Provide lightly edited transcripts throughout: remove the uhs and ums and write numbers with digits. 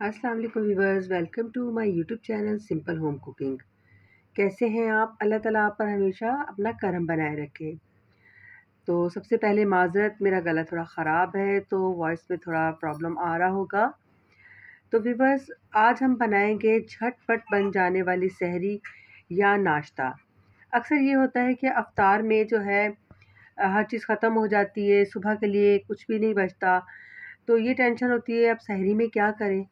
अस्सलाम वालेकुम viewers, welcome to my YouTube channel Simple Home Cooking. कैसे हैं आप? अल्लाह ताला आप पर हमेशा अपना करम बनाए रखे। तो सबसे पहले माज़रत, मेरा गला थोड़ा ख़राब है तो वॉइस में थोड़ा प्रॉब्लम आ रहा होगा। तो व्यूवर्स, आज हम बनाएंगे झटपट बन जाने वाली सहरी या नाश्ता। अक्सर ये होता है कि अफ्तार में जो है हर चीज़ ख़त्म हो जाती है, सुबह के लिए कुछ भी नहीं बचता। तो ये टेंशन होती है अब सहरी में क्या करें।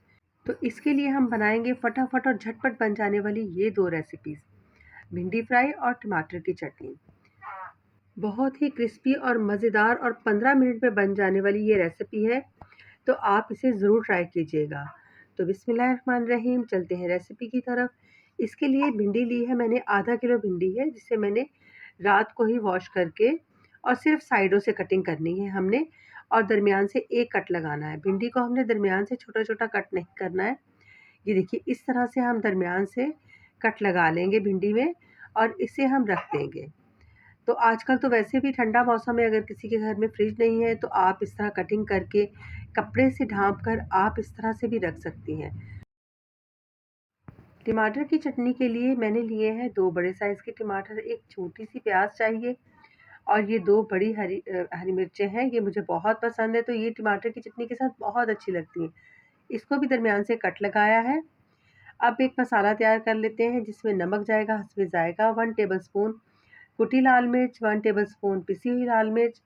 तो इसके लिए हम बनाएंगे फटाफट और झटपट बन जाने वाली ये दो रेसिपीज़, भिंडी फ्राई और टमाटर की चटनी। बहुत ही क्रिस्पी और मज़ेदार और 15 मिनट में बन जाने वाली ये रेसिपी है, तो आप इसे ज़रूर ट्राई कीजिएगा। तो बिस्मिल्लाहिर्रहमानिर्रहीम, चलते हैं रेसिपी की तरफ। इसके लिए भिंडी ली है मैंने, आधा किलो भिंडी है जिसे मैंने रात को ही वॉश करके और सिर्फ साइडों से कटिंग करनी है हमने, और दरमियान से एक कट लगाना है। भिंडी को हमने दरमियान से छोटा छोटा कट नहीं करना है। ये देखिए, इस तरह से हम दरमियान से कट लगा लेंगे भिंडी में और इसे हम रख देंगे। तो आजकल तो वैसे भी ठंडा मौसम है, अगर किसी के घर में फ्रिज नहीं है तो आप इस तरह कटिंग करके कपड़े से ढाँप कर आप इस तरह से भी रख सकती हैं। टमाटर की चटनी के लिए मैंने लिए हैं 2 बड़े साइज़ के टमाटर, एक छोटी-सी प्याज़ चाहिए और ये 2 बड़ी हरी मिर्चें हैं, ये मुझे बहुत पसंद है तो ये टमाटर की चटनी के साथ बहुत अच्छी लगती हैं। इसको भी दरमियान से कट लगाया है। अब एक मसाला तैयार कर लेते हैं जिसमें नमक जाएगा हस्बे ज़ायक़ा, 1 टेबलस्पून कुटी लाल मिर्च, 1 टेबलस्पून पिसी हुई लाल मिर्च,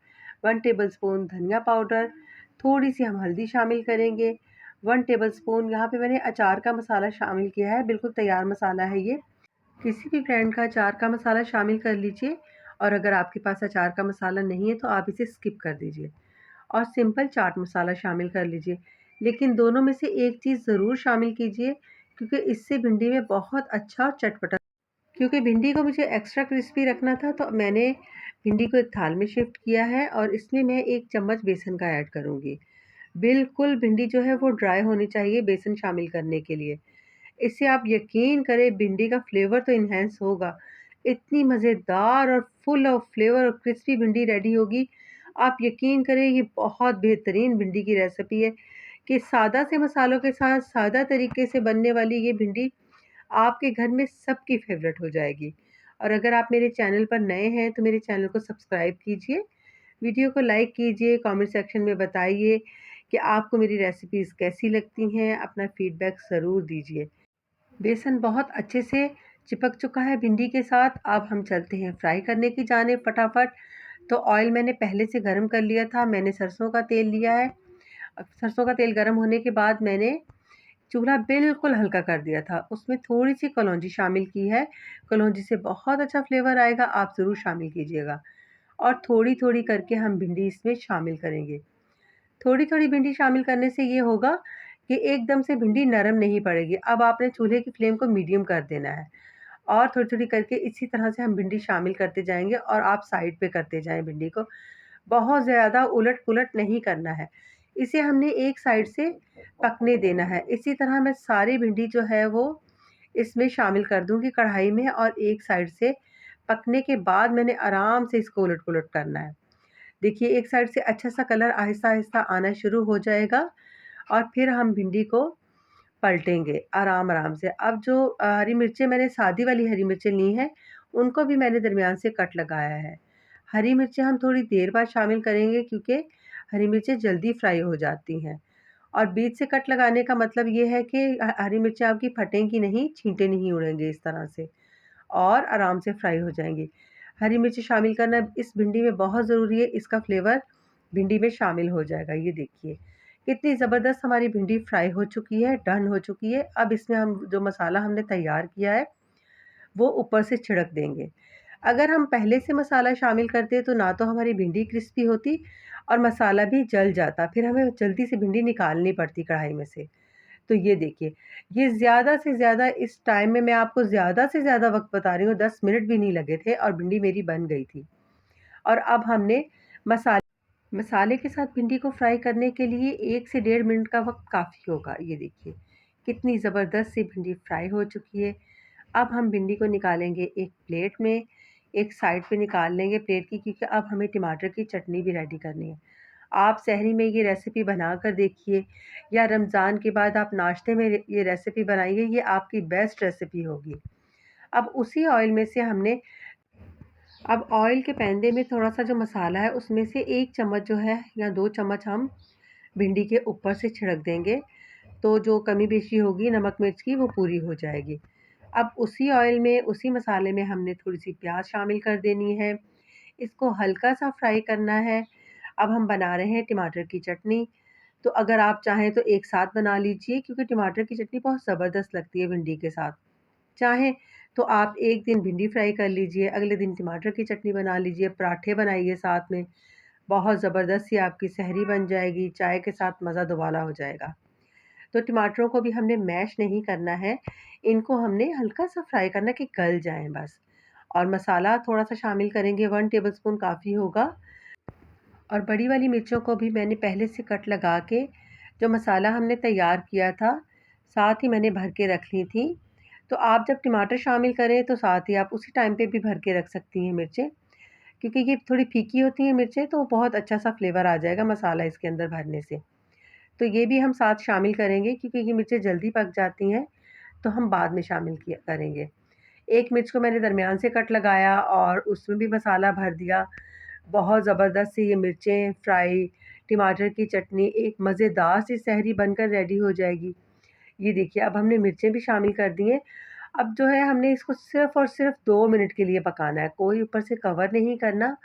1 टेबलस्पून धनिया पाउडर, थोड़ी-सी हम हल्दी शामिल करेंगे, 1 टेबलस्पून यहाँ पे मैंने अचार का मसाला शामिल किया है, बिल्कुल तैयार मसाला है ये। किसी भी ब्रांड का अचार का मसाला शामिल कर लीजिए, और अगर आपके पास अचार का मसाला नहीं है तो आप इसे स्किप कर दीजिए। और सिंपल चाट मसाला शामिल कर लीजिए। लेकिन दोनों में से एक चीज़ ज़रूर शामिल कीजिए, क्योंकि इससे भिंडी में बहुत अच्छा और चटपटा, क्योंकि भिंडी को मुझे एक्स्ट्रा क्रिस्पी रखना था तो मैंने भिंडी को एक थाल में शिफ्ट किया है और इसमें मैं 1 चम्मच बेसन का ऐड करूँगी। बिल्कुल भिंडी जो है वो ड्राई होनी चाहिए बेसन शामिल करने के लिए। इससे आप यकीन करें भिंडी का फ्लेवर तो एनहांस होगा। इतनी मज़ेदार और फुल ऑफ फ्लेवर और क्रिस्पी भिंडी रेडी होगी। आप यकीन करें, ये बहुत बेहतरीन भिंडी की रेसिपी है कि सादा से मसालों के साथ सादा तरीके से बनने वाली ये भिंडी आपके घर में सबकी फ़ेवरेट हो जाएगी। और अगर आप मेरे चैनल पर नए हैं तो मेरे चैनल को सब्सक्राइब कीजिए, वीडियो को लाइक कीजिए, कमेंट सेक्शन में बताइए कि आपको मेरी रेसिपीज़ कैसी लगती हैं, अपना फ़ीडबैक ज़रूर दीजिए। बेसन बहुत अच्छे से चिपक चुका है भिंडी के साथ, अब हम चलते हैं फ्राई करने की जानिब फटाफट। तो ऑयल मैंने पहले से गरम कर लिया था, मैंने सरसों का तेल लिया है। सरसों का तेल गरम होने के बाद मैंने चूल्हा बिल्कुल हल्का कर दिया था, उसमें थोड़ी-सी कलौंजी शामिल की है। कलौंजी से बहुत अच्छा फ्लेवर आएगा, आप ज़रूर शामिल कीजिएगा। और थोड़ी-थोड़ी करके हम भिंडी इसमें शामिल करेंगे। थोड़ी-थोड़ी भिंडी शामिल करने से ये होगा कि एकदम से भिंडी नरम नहीं पड़ेगी। अब आपने चूल्हे की फ्लेम को मीडियम कर देना है और थोड़ी-थोड़ी करके इसी तरह से हम भिंडी शामिल करते जाएँगे और आप साइड पे करते जाएँ भिंडी को। बहुत ज़्यादा उलट-पुलट नहीं करना है। इसे हमने एक साइड से पकने देना है। इसी तरह मैं सारी भिंडी जो है वो इसमें शामिल कर दूँगी कढ़ाई में, और एक साइड से पकने के बाद मैंने आराम से इसको उलट-पुलट करना है। देखिए, एक साइड से अच्छा-सा कलर आहिस्ता-आहिस्ता आना शुरू हो जाएगा और फिर हम भिंडी को पलटेंगे आराम-आराम से। अब जो हरी मिर्चें मैंने सादी वाली हरी मिर्चें ली हैं, उनको भी मैंने दरमियान से कट लगाया है। हरी मिर्चें हम थोड़ी देर बाद शामिल करेंगे क्योंकि हरी मिर्चें जल्दी फ्राई हो जाती हैं। और बीच से कट लगाने का मतलब ये है कि हरी मिर्चें आपकी फटेंगी नहीं, छींटे नहीं उड़ेंगे इस तरह से, और आराम से फ्राई हो जाएँगी। हरी मिर्च शामिल करना इस भिंडी में बहुत ज़रूरी है, इसका फ्लेवर भिंडी में शामिल हो जाएगा। ये देखिए, कितनी ज़बरदस्त हमारी भिंडी फ्राई हो चुकी है, डन हो चुकी है। अब इसमें हम जो मसाला हमने तैयार किया है, वो ऊपर से छिड़क देंगे। अगर हम पहले से मसाला शामिल करते तो ना तो हमारी भिंडी क्रिस्पी होती और मसाला भी जल जाता, फिर हमें जल्दी से भिंडी निकालनी पड़ती कढ़ाई में से। तो ये देखिए, ये ज़्यादा से ज़्यादा इस टाइम में मैं आपको ज़्यादा से ज़्यादा वक़्त बता रही हूँ, 10 मिनट भी नहीं लगे थे और भिंडी मेरी बन गई थी। और अब हमने मसाले मसाले के साथ भिंडी को फ्राई करने के लिए 1 से डेढ़ मिनट का वक़्त काफ़ी होगा। ये देखिए, कितनी ज़बरदस्त सी भिंडी फ्राई हो चुकी है। अब हम भिंडी को निकालेंगे एक प्लेट में, एक साइड पे निकाल लेंगे प्लेट की, क्योंकि अब हमें टमाटर की चटनी भी रेडी करनी है। आप सहरी में ये रेसिपी बना कर देखिए या रमज़ान के बाद आप नाश्ते में ये रेसिपी बनाइए, ये आपकी बेस्ट रेसिपी होगी। अब उसी ऑयल में से हमने अब ऑयल के पैंदे में थोड़ा-सा जो मसाला है उसमें से 1 चम्मच जो है या 2 चम्मच हम भिंडी के ऊपर से छिड़क देंगे, तो जो कमी-बेशी होगी नमक मिर्च की वो पूरी हो जाएगी। अब उसी ऑयल में, उसी मसाले में हमने थोड़ी-सी प्याज़ शामिल कर देनी है, इसको हल्का-सा फ्राई करना है। अब हम बना रहे हैं टमाटर की चटनी, तो अगर आप चाहें तो एक साथ बना लीजिए क्योंकि टमाटर की चटनी बहुत ज़बरदस्त लगती है भिंडी के साथ। चाहें तो आप एक दिन भिंडी फ्राई कर लीजिए, अगले दिन टमाटर की चटनी बना लीजिए, पराठे बनाइए साथ में, बहुत ज़बरदस्त सी आपकी सहरी बन जाएगी, चाय के साथ मज़ा दुबाला हो जाएगा। तो टमाटरों को भी हमने मैश नहीं करना है, इनको हमने हल्का-सा फ्राई करना है कि गल जाएँ बस। और मसाला थोड़ा-सा शामिल करेंगे, 1 टेबलस्पून काफ़ी होगा। और बड़ी वाली मिर्चों को भी मैंने पहले से कट लगा के, जो मसाला हमने तैयार किया था, साथ ही मैंने भर के रख ली थी। तो आप जब टमाटर शामिल करें, तो साथ ही आप उसी टाइम पे भी भर के रख सकती हैं मिर्चें, क्योंकि ये थोड़ी फीकी होती हैं मिर्चें, तो बहुत अच्छा-सा फ्लेवर आ जाएगा मसाला इसके अंदर भरने से। तो ये भी हम साथ शामिल करेंगे क्योंकि ये मिर्चें जल्दी पक जाती हैं, तो हम बाद में शामिल किया करेंगे। एक मिर्च को मैंने दरमियान से कट लगाया और उसमें भी मसाला भर दिया। बहुत ज़बरदस्त सी ये मिर्चें फ्राई, टमाटर की चटनी एक मज़ेदार सी सहरी बनकर रेडी हो जाएगी। ये देखिए अब हमने मिर्चें भी शामिल कर दी हैं। अब जो है हमने इसको सिर्फ़ और सिर्फ़ 2 मिनट के लिए पकाना है, कोई ऊपर से कवर नहीं करना,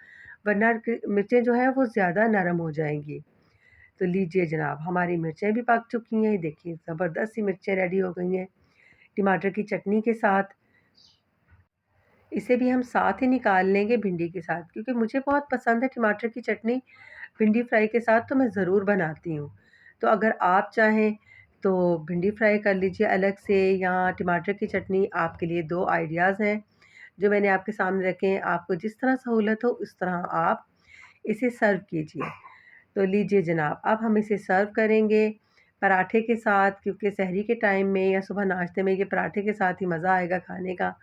वरना मिर्चें जो हैं वो ज़्यादा नरम हो जाएँगी। तो लीजिए जनाब, हमारी मिर्चें भी पक चुकी हैं, देखिए ज़बरदस्त सी मिर्चें रेडी हो गई हैं, टमाटर की चटनी के साथ। इसे भी हम साथ ही निकाल लेंगे भिंडी के साथ, क्योंकि मुझे बहुत पसंद है टमाटर की चटनी भिंडी फ्राई के साथ, तो मैं ज़रूर बनाती हूँ। तो अगर आप चाहें तो भिंडी फ्राई कर लीजिए अलग से, या टमाटर की चटनी, आपके लिए 2 आइडियाज़ हैं जो मैंने आपके सामने रखे हैं। आपको जिस तरह सहूलत हो उस तरह आप इसे सर्व कीजिए। तो लीजिए जनाब, अब हम इसे सर्व करेंगे पराठे के साथ, क्योंकि सहरी के टाइम में या सुबह नाश्ते में ये पराठे के साथ ही मज़ा आएगा खाने का।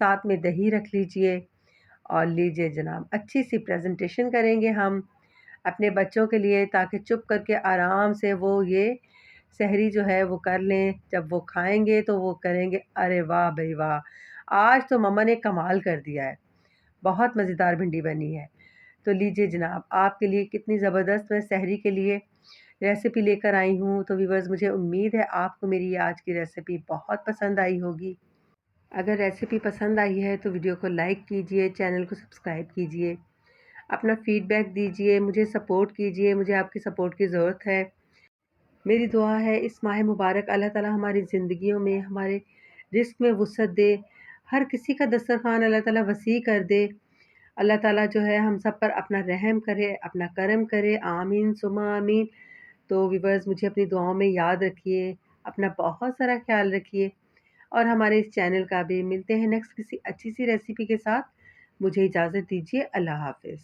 साथ में दही रख लीजिए और लीजिए जनाब, अच्छी सी प्रेजेंटेशन करेंगे हम अपने बच्चों के लिए, ताकि चुप करके आराम से वो ये सहरी जो है वो कर लें। जब वो खाएँगे तो वो करेंगे, अरे वाह भई वाह! आज तो मम्मा ने कमाल कर दिया है, बहुत मज़ेदार भिंडी बनी है। तो लीजिए जनाब, आपके लिए कितनी ज़बरदस्त मैं सहरी के लिए रेसिपी लेकर आई हूँ। तो व्यूअर्स, मुझे उम्मीद है आपको मेरी ये आज की रेसिपी बहुत पसंद आई होगी। अगर रेसिपी पसंद आई है तो वीडियो को लाइक कीजिए, चैनल को सब्सक्राइब कीजिए, अपना फीडबैक दीजिए, मुझे सपोर्ट कीजिए, मुझे आपकी सपोर्ट की ज़रूरत है। मेरी दुआ है इस माह मुबारक अल्लाह ताला हमारी ज़िंदगियों में, हमारे रिज़्क़ में वुसअत दे, हर किसी का दस्तरख़्वान अल्लाह ताला वसी कर दे। अल्लाह ताला जो है हम सब पर अपना रहम करे, अपना करम करे, आमीन सुम्मा आमीन। तो व्यूअर्स, मुझे अपनी दुआओं में याद रखिए, अपना बहुत सारा ख़्याल रखिए और हमारे इस चैनल का भी मिलते हैं नेक्स्ट किसी अच्छी सी रेसिपी के साथ। मुझे इजाज़त दीजिए, अल्लाह हाफ़िज़।